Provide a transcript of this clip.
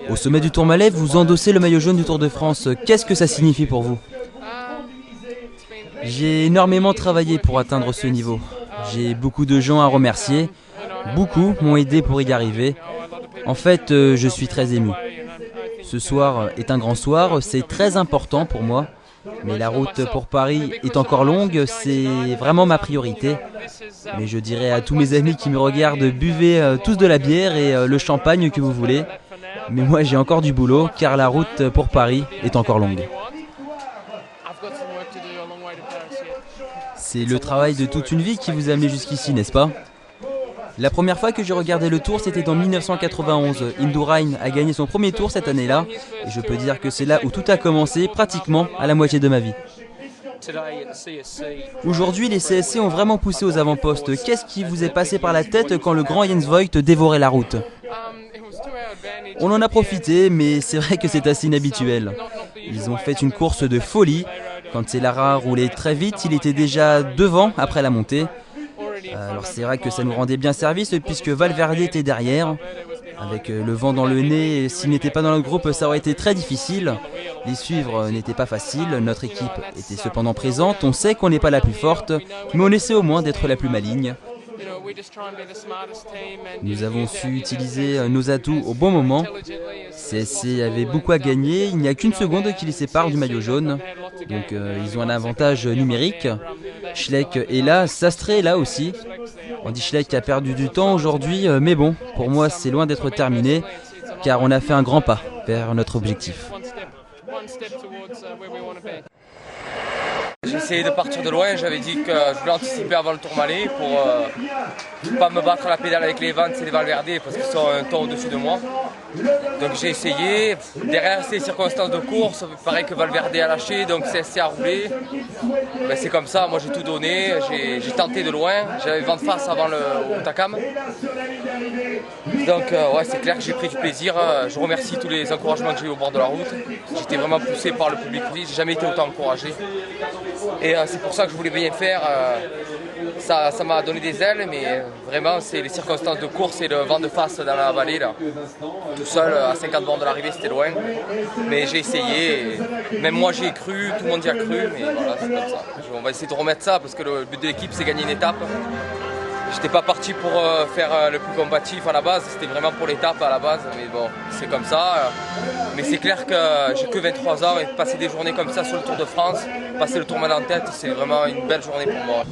Au sommet du Tourmalet, vous endossez le maillot jaune du Tour de France. Qu'est-ce que ça signifie pour vous? J'ai énormément travaillé pour atteindre ce niveau. J'ai beaucoup de gens à remercier. Beaucoup m'ont aidé pour y arriver. En fait, je suis très ému. Ce soir est un grand soir, c'est très important pour moi. Mais la route pour Paris est encore longue, c'est vraiment ma priorité. Mais je dirais à tous mes amis qui me regardent, buvez tous de la bière et le champagne que vous voulez. Mais moi j'ai encore du boulot, car la route pour Paris est encore longue. C'est le travail de toute une vie qui vous a amené jusqu'ici, n'est-ce pas? La première fois que j'ai regardé le Tour, c'était en 1991. Indurain a gagné son premier Tour cette année-là. Et je peux dire que c'est là où tout a commencé, pratiquement à la moitié de ma vie. Aujourd'hui, les CSC ont vraiment poussé aux avant-postes. Qu'est-ce qui vous est passé par la tête quand le grand Jens Voigt dévorait la route? On en a profité, mais c'est vrai que c'est assez inhabituel. Ils ont fait une course de folie. Quand Lara roulait très vite, il était déjà devant après la montée. Alors c'est vrai que ça nous rendait bien service puisque Valverde était derrière. Avec le vent dans le nez, s'il n'était pas dans le groupe, ça aurait été très difficile. Les suivre n'était pas facile, notre équipe était cependant présente. On sait qu'on n'est pas la plus forte, mais on essaie au moins d'être la plus maligne. Nous avons su utiliser nos atouts au bon moment. CSC avait beaucoup à gagner, il n'y a qu'une seconde qui les sépare du maillot jaune. Donc ils ont un avantage numérique. Schleck est là, Sastre est là aussi. Andy Schleck a perdu du temps aujourd'hui, mais bon, pour moi c'est loin d'être terminé, car on a fait un grand pas vers notre objectif. J'ai essayé de partir de loin, j'avais dit que je voulais anticiper avant le Tourmalet pour ne pas me battre à la pédale avec les Vans et les Valverde parce qu'ils sont un ton au-dessus de moi. Donc j'ai essayé, derrière ces circonstances de course, pareil que Valverde a lâché, donc CSC a roulé. Ben, c'est comme ça, moi j'ai tout donné, j'ai tenté de loin, j'avais vent de face avant le Hautacam. Donc ouais, c'est clair que j'ai pris du plaisir, je remercie tous les encouragements que j'ai eu au bord de la route. J'étais vraiment poussé par le public, j'ai jamais été autant encouragé. Et c'est pour ça que je voulais bien faire, ça m'a donné des ailes, mais vraiment c'est les circonstances de course et le vent de face dans la vallée là. Tout seul à 50 bornes de l'arrivée c'était loin, mais j'ai essayé, et même moi j'y ai cru, tout le monde y a cru, mais voilà c'est comme ça. On va essayer de remettre ça parce que le but de l'équipe c'est gagner une étape. J'étais pas parti pour faire le plus combatif à la base, c'était vraiment pour l'étape à la base, mais bon, c'est comme ça. Mais c'est clair que j'ai que 23 ans et passer des journées comme ça sur le Tour de France, passer le Tourmalet en tête, c'est vraiment une belle journée pour moi.